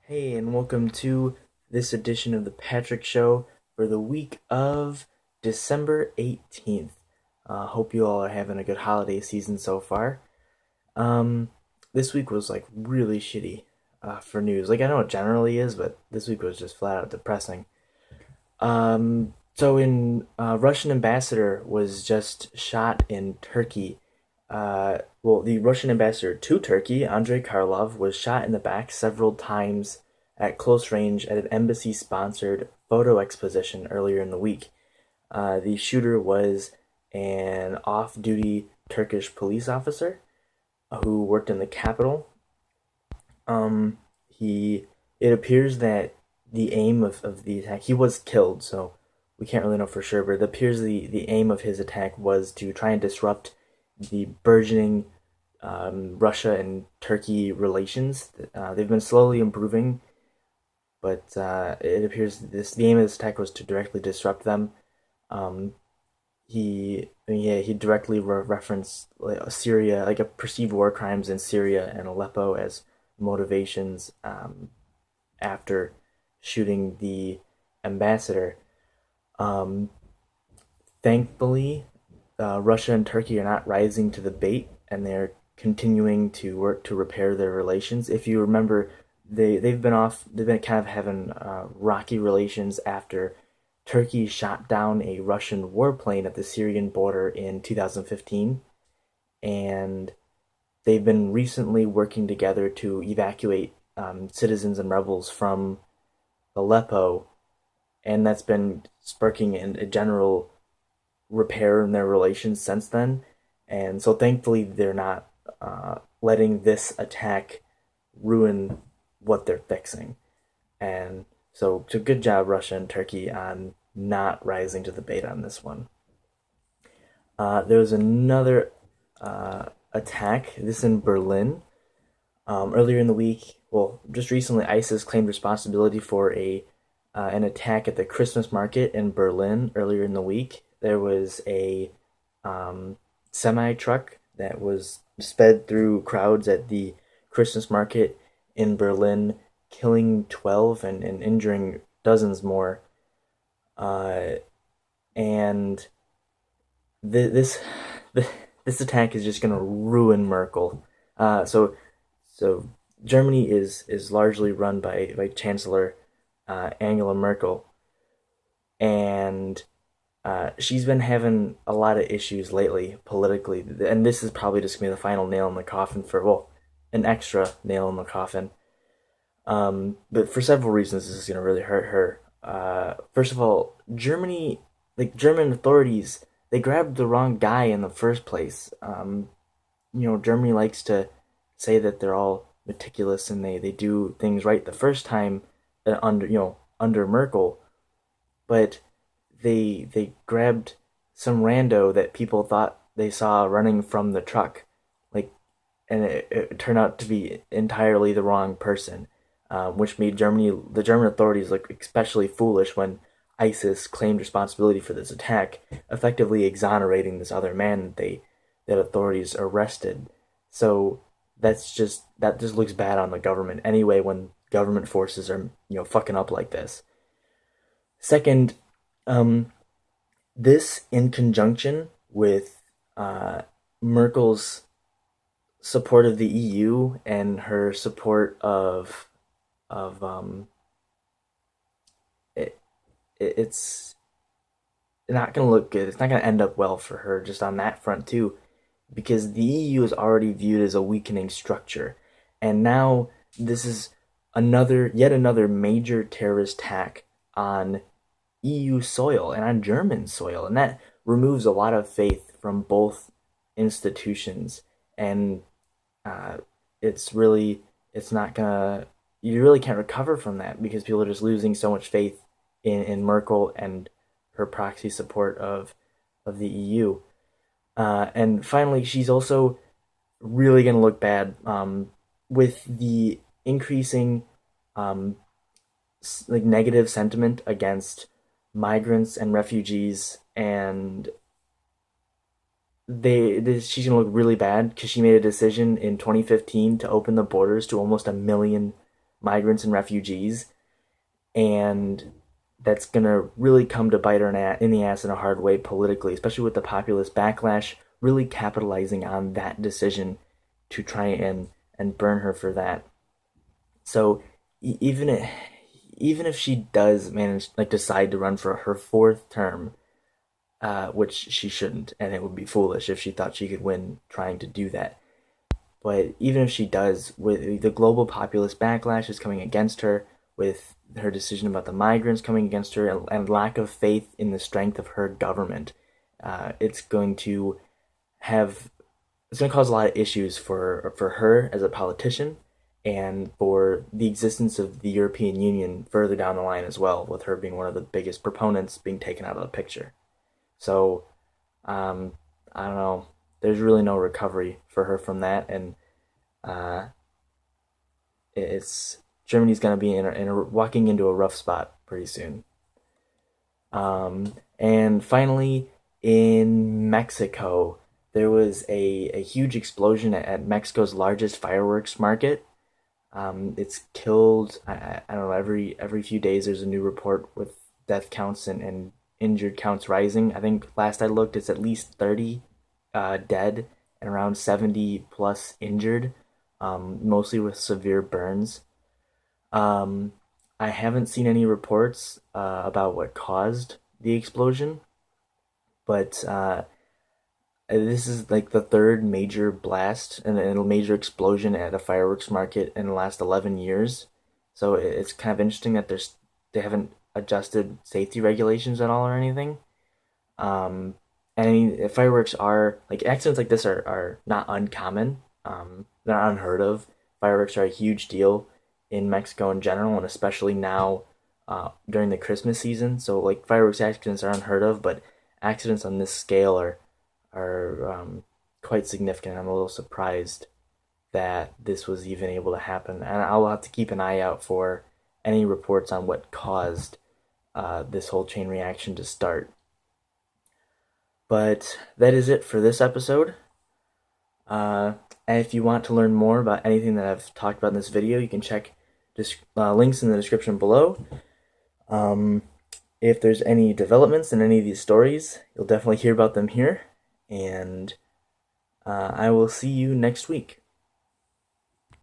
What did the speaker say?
Hey, and welcome to this edition of the Patrick Show for the week of December 18th. Hope you all are having a good holiday season so far. Um, this week was like really shitty for news. Like I know it generally is, but this week was just flat out depressing. Russian ambassador was just shot in Turkey. The Russian ambassador to Turkey, Andrei Karlov, was shot in the back several times at close range at an embassy-sponsored photo exposition earlier in the week. The shooter was an off-duty Turkish police officer who worked in the capital. He It appears that the aim of the attack, he was killed, so we can't really know for sure, but it appears the aim of his attack was to try and disrupt the burgeoning Russia and Turkey relations. They've been slowly improving, but it appears the aim of this attack was to directly disrupt them. Um, he directly referenced like Syria, like a perceived war crimes in Syria and Aleppo as motivations after shooting the ambassador. Um, Thankfully, Russia and Turkey are not rising to the bait, and they're continuing to work to repair their relations. If you remember, they've been kind of having rocky relations after Turkey shot down a Russian warplane at the Syrian border in 2015, and they've been recently working together to evacuate citizens and rebels from Aleppo, and that's been sparking a general repair in their relations since then. And so thankfully, they're not letting this attack ruin what they're fixing. And so good job, Russia and Turkey, on not rising to the bait on this one. There was another attack, this in Berlin. Earlier in the week, well, just recently, ISIS claimed responsibility for an attack at the Christmas market in Berlin earlier in the week. There was a semi truck that was sped through crowds at the Christmas market in Berlin, killing 12 and injuring dozens more. Uh, and th- this this attack is just gonna ruin Merkel. So Germany is largely run by Chancellor Angela Merkel, and she's been having a lot of issues lately politically, and this is probably just gonna be the final nail in the coffin for, well, an extra nail in the coffin. But for several reasons, this is gonna really hurt her. First of all, German authorities, they grabbed the wrong guy in the first place. Germany likes to say that they're all meticulous and they do things right the first time under Merkel, but they grabbed some rando that people thought they saw running from the truck, like, and it turned out to be entirely the wrong person, which made the German authorities look especially foolish when ISIS claimed responsibility for this attack, effectively exonerating this other man that authorities arrested. So that just looks bad on the government anyway when government forces are fucking up like this. Second, um, this in conjunction with Merkel's support of the EU and her support of it, it's not going to look good. It's not going to end up well for her just on that front too, because the EU is already viewed as a weakening structure, and now this is yet another major terrorist attack on EU soil and on German soil, and that removes a lot of faith from both institutions, and uh, it's not gonna you really can't recover from that because people are just losing so much faith in Merkel and her proxy support of the EU. And finally, she's also really going to look bad with the increasing um, like negative sentiment against migrants and refugees, and she's gonna look really bad because she made a decision in 2015 to open the borders to almost a million migrants and refugees, and that's gonna really come to bite her in the ass in a hard way politically, especially with the populist backlash, really capitalizing on that decision to try and burn her for that. So even even if she does manage like decide to run for her fourth term, which she shouldn't, and it would be foolish if she thought she could win trying to do that. But even if she does, with the global populist backlash is coming against her, with her decision about the migrants coming against her, and lack of faith in the strength of her government, it's going to have it's going to cause a lot of issues for her as a politician, and for the existence of the European Union further down the line as well, with her being one of the biggest proponents being taken out of the picture. So, um, I don't know. There's really no recovery for her from that, and uh, it's Germany's gonna be walking into a rough spot pretty soon. And finally, in Mexico, there was a huge explosion at Mexico's largest fireworks market. It's killed. I don't know. Every few days, there's a new report with death counts and injured counts rising. I think last I looked, it's at least 30 dead and around 70 plus injured, mostly with severe burns. Um, I haven't seen any reports about what caused the explosion, but this is like the third major blast and a major explosion at a fireworks market in the last 11 years. So it's kind of interesting that they haven't adjusted safety regulations at all or anything. Um, and I mean, fireworks are like accidents like this are not uncommon. They're not unheard of. Fireworks are a huge deal in Mexico in general, and especially now during the Christmas season. So like fireworks accidents are unheard of, but accidents on this scale are quite significant. I'm a little surprised that this was even able to happen, and I'll have to keep an eye out for any reports on what caused this whole chain reaction to start. But that is it for this episode. And if you want to learn more about anything that I've talked about in this video, you can check links in the description below. Um, if there's any developments in any of these stories, you'll definitely hear about them here. And I will see you next week.